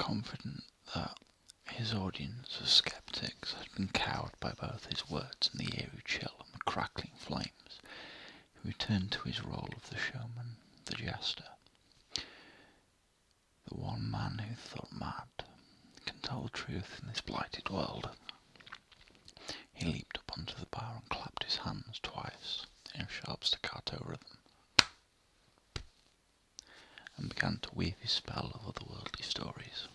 confident that his audience of skeptics had been cowed by both his words and the eerie chill and the crackling flames, he returned to his role of the showman, the jester. The one man who thought mad can tell the truth in this blighted world. He leaped up onto the bar and clapped his hands twice in a sharp staccato rhythm, and began to weave his spell of otherworldly stories.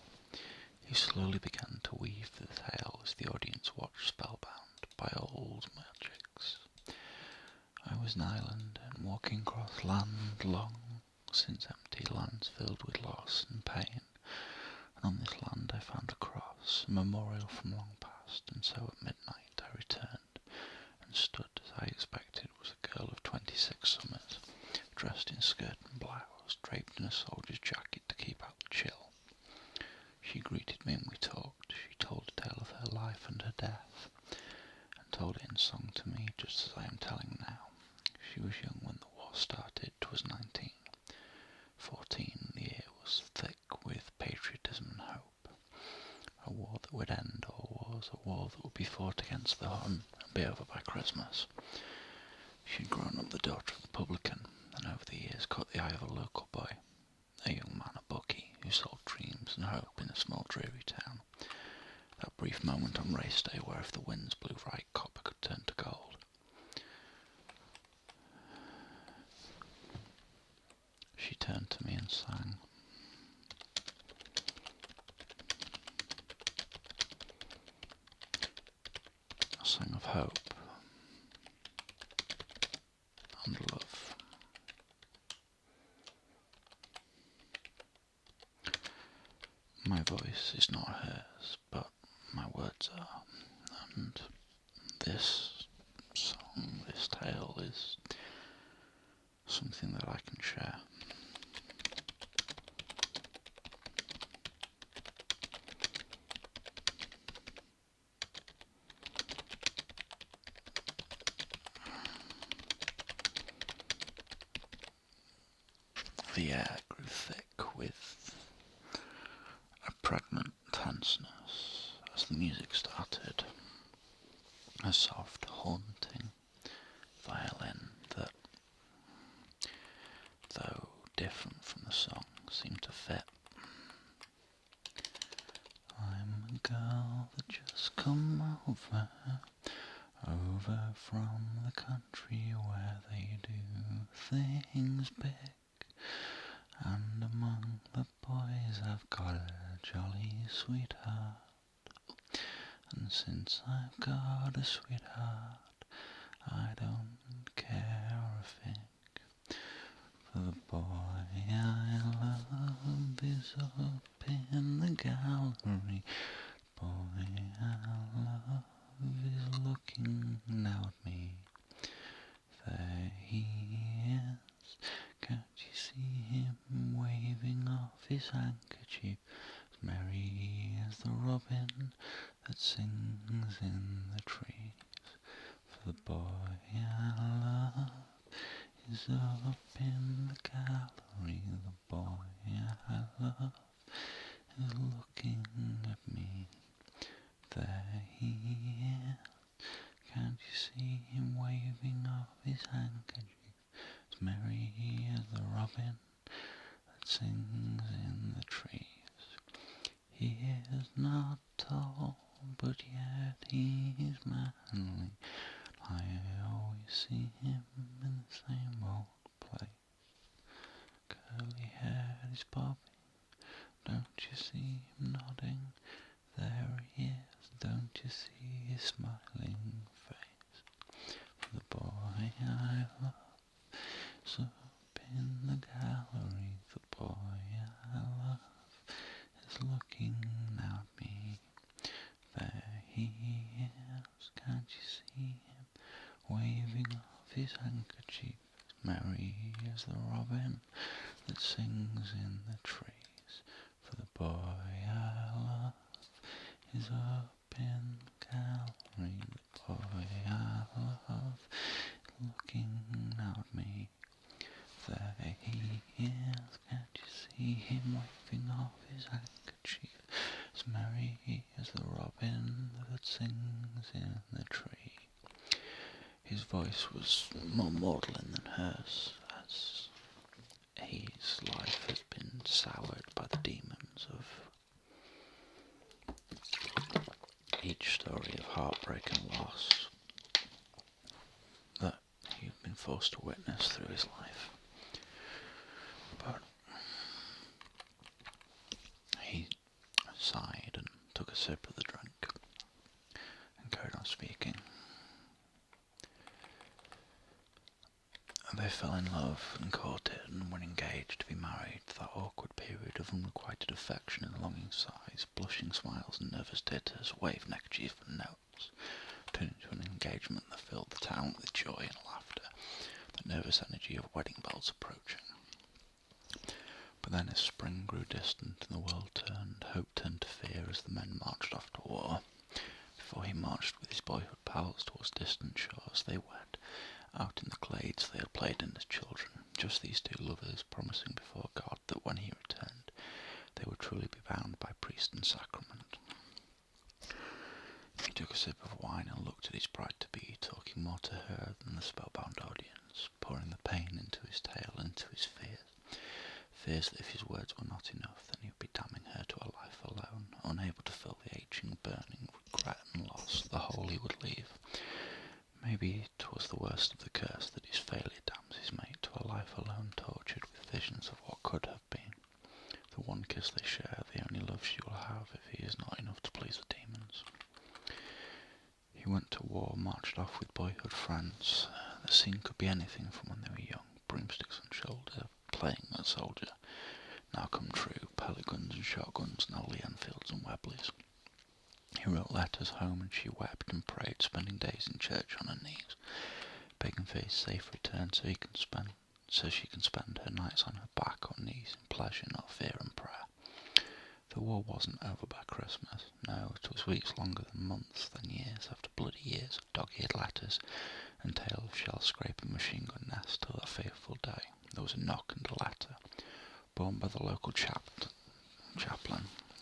He slowly began to weave the tale as the audience watched spellbound by old magics. I was an island and walking across land long since empty, lands filled with loss and pain, and on this land I found a cross, a memorial from long past, and so at midnight I returned, and stood as I expected was a girl of 26 summers, dressed in skirt and blouse, draped in a soldier's jacket to keep out the chill. She greeted me and we talked. She told a tale of her life and her death, and told it in song to me just as I am telling now. She was young when the war started, 'twas 19. 14, the air was thick with patriotism and hope. A war that would end all wars, a war that would be fought against the Hun and be over by Christmas. She had grown up the daughter of a publican, and over the years caught the eye of a local boy, a young man, a bookie, who sold dreams and hope in a small dreary town. That brief moment on race day where if the winds blew right, copper could turn to gold. She turned to me and sang. A song of hope and love. My voice is not hers, but my words are, and this song, this tale is something that I can share. The air grew thick with a pregnant tenseness as the music started, a soft, haunting violin that, though different from the song, seemed to fit. I'm a girl that just come over from the country where they do things big. And among the boys I've got a jolly sweetheart. And since I've got a sweetheart, I don't care a fig. For the boy I love is up in the gallery. The boy I love is looking now at me. There he is. Can't you see him waving off his handkerchief, as merry as the robin that sings in the trees? For the boy I love is up in the gallery. The boy I love is looking at me. There he is. Can't you see him waving off his handkerchief, as merry as the robin that sings in the trees? He is not tall, but yet he is manly. I always see him in the same old place. Curly hair is bobbing, don't you see him nodding? There he is, don't you see his smiling face? For the boy I love is up in the gallery. The boy I love is looking now at me. There he is, can't you see him waving off his handkerchief, as merry as the robin that sings in the trees? For the boy I love is up in the gallery. The boy I love is looking now at me. There he is, can't you see him waving off his handkerchief, as merry as the robin that sings in the tree. His voice was more maudlin than hers, as his life has been soured by the demons of each story of heartbreak and loss that he'd been forced to witness through his life. But he sighed and took a sip of the drink and carried on speaking. They fell in love and courted and were engaged to be married. That awkward period of unrequited affection and longing sighs, blushing smiles and nervous titters, waved neckerchief and notes, turned into an engagement that filled the town with joy and laughter, the nervous energy of wedding bells approaching. But then as spring grew distant and the world turned, hope turned to fear as the men marched off to war. Before he marched with his boyhood pals towards distant shores, they wed, out in the glades they had played in as children, just these two lovers, promising before God that when he returned, they would truly be bound by priest and sacrament. He took a sip of wine and looked at his bride-to-be, talking more to her than the spellbound audience, pouring the pain into his tale, into his fears that if his words were not enough, then he would be damning her to a life alone, unable to fill the aching, burning regret and loss, the hole he would leave. Maybe 'twas the worst of the curse that his failure damns his mate to a life alone, tortured with visions of what could have been. The one kiss they share, the only love she will have if he is not enough to please the demons. He went to war, marched off with boyhood friends. The scene could be anything from when they were young, broomsticks on shoulder, playing a soldier, now come true, pellet guns and shotguns, now Lee Enfields and Webleys. He wrote letters home and she wept and prayed, spending days in church on her knees, begging for his safe return so she can spend her nights on her back or knees in pleasure, not fear and prayer. The war wasn't over by Christmas. No, it was weeks longer than months, then years after bloody years of dog-eared letters and tale of shell-scraping machine-gun nests till that fateful day. There was a knock and a letter, borne by the local chaplain,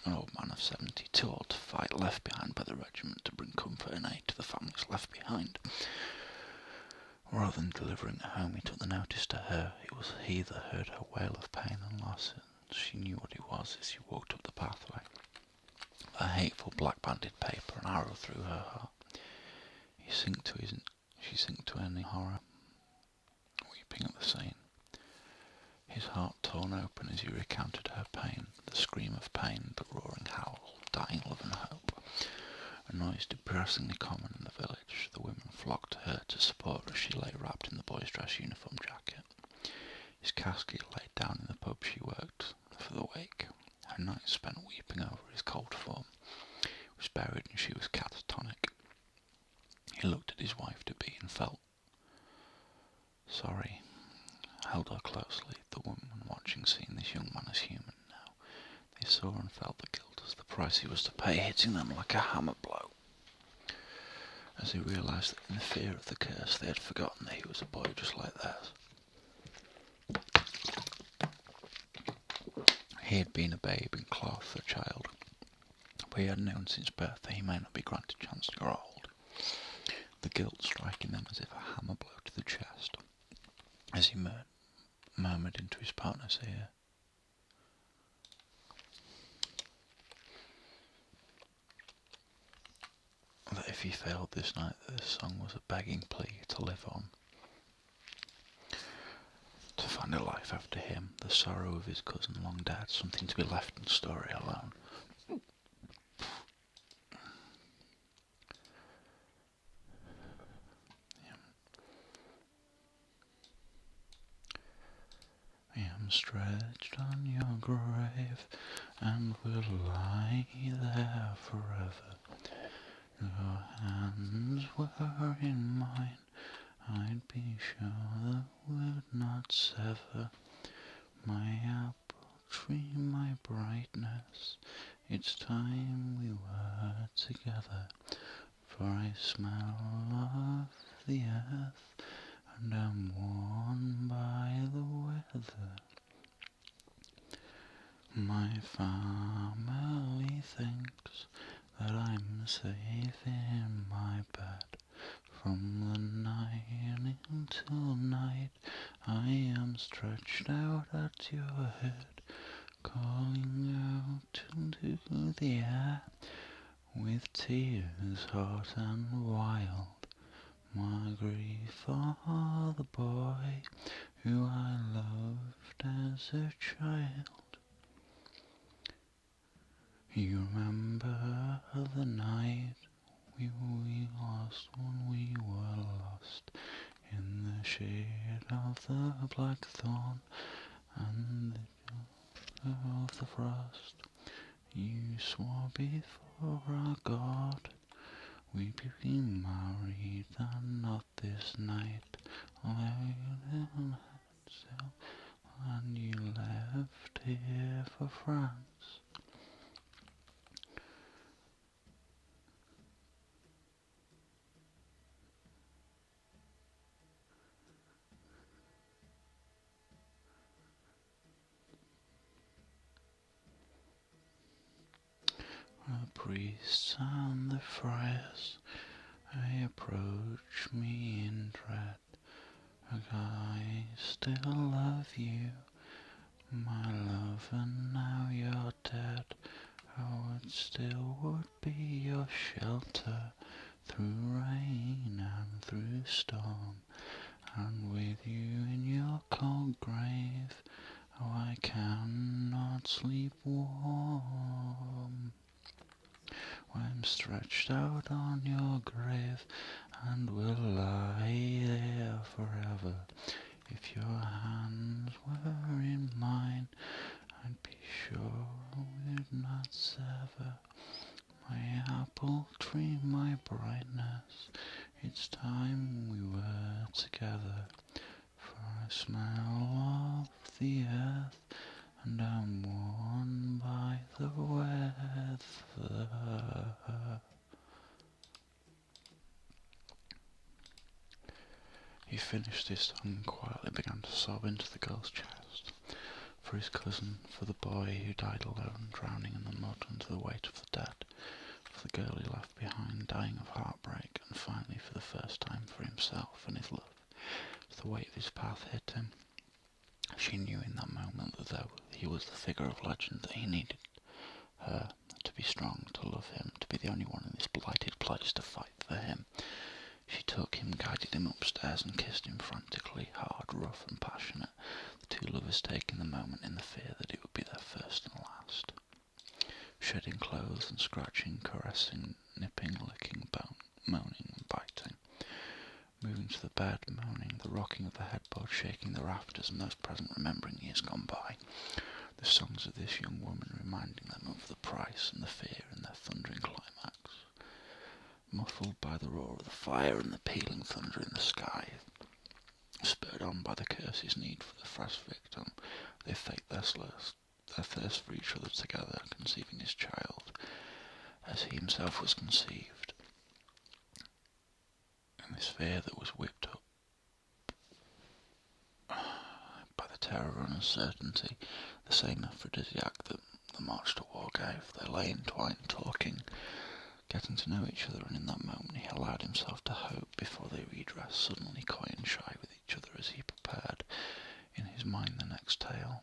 an old man of 70, too old to fight, left behind by the regiment to bring comfort and aid to the families left behind. Rather than delivering it home, he took the notice to her. It was he that heard her wail of pain and loss, and she knew what it was as she walked up the pathway. A hateful black-banded paper, an arrow through her heart. She sank to her knee, horror, weeping at the scene. His heart torn open as he recounted her pain, the scream of pain, the roaring howl, dying love and hope. A noise depressingly common in the village. The women flocked to her to support her as she lay wrapped in the boy's dress uniform jacket. His casket laid down in the pub she worked for the wake. Her nights spent weeping over his cold form. He was buried and she was catatonic. He looked at his wife-to-be and felt sorry. Held her closely, the woman watching, seeing this young man as human now. They saw and felt the guilt as the price he was to pay, hitting them like a hammer blow. As they realised that in the fear of the curse they had forgotten that he was a boy just like theirs. He had been a babe in cloth, a child, but he had known since birth that he may not be granted a chance to grow old. The guilt striking them as if a hammer blow to the chest, as he murmured into his partner's ear, that if he failed this night, that this song was a begging plea to live on, to find a life after him, the sorrow of his cousin long dead, something to be left in story alone. I am stretched on your grave, and will lie there forever. Your hands were in mine, I'd be sure that would not sever. My apple tree, my brightness, it's time we were together. For I smell of the earth, and am warmed by the weather. My family thinks that I'm safe in my bed. From the night until night, I am stretched out at your head, calling out into the air, with tears hot and wild. My grief for the boy who I loved as a child. You remember the night we lost when we were lost in the shade of the blackthorn and the of the frost. You swore before our God we'd be married and not this night. And you left here for France. The priests and the friars, they approach me in dread. I still love you, my love, and now you're dead. I still would be your shelter through rain and through storm, and with you in your cold grave, oh, I cannot sleep warm. I'm stretched out on your grave and will lie there forever. If your hands were in mine, I'd be sure we'd not sever. My apple tree, my brightness, it's time we were together. For I smell of the earth and I'm worn by the weather. He finished his song and quietly began to sob into the girl's chest. For his cousin, for the boy who died alone, drowning in the mud under the weight of the dead, for the girl he left behind, dying of heartbreak, and finally for the first time for himself and his love. As the weight of his path hit him, she knew in that moment that though he was the figure of legend, that he needed her to be strong, to love him, to be the only one in this blighted place to fight for him. She took him, guided him upstairs, and kissed him frantically, hard, rough, and passionate, the two lovers taking the moment in the fear that it would be their first and last. Shedding clothes and scratching, caressing, nipping, licking, moaning and biting. Moving to the bed, moaning, the rocking of the headboard, shaking the rafters, and those present remembering years gone by. The songs of this young woman reminding them of the price and the fear in their thundering climax. Muffled by the roar of the fire and the pealing thunder in the sky, spurred on by the curse's need for the fresh victim, they faked their thirst for each other together, conceiving his child as he himself was conceived. And this fear that was whipped up by the terror and uncertainty, the same aphrodisiac that the march to war gave, they lay entwined, talking, getting to know each other, and in that moment he allowed himself to hope before they redressed, suddenly coy and shy with each other as he prepared in his mind the next tale.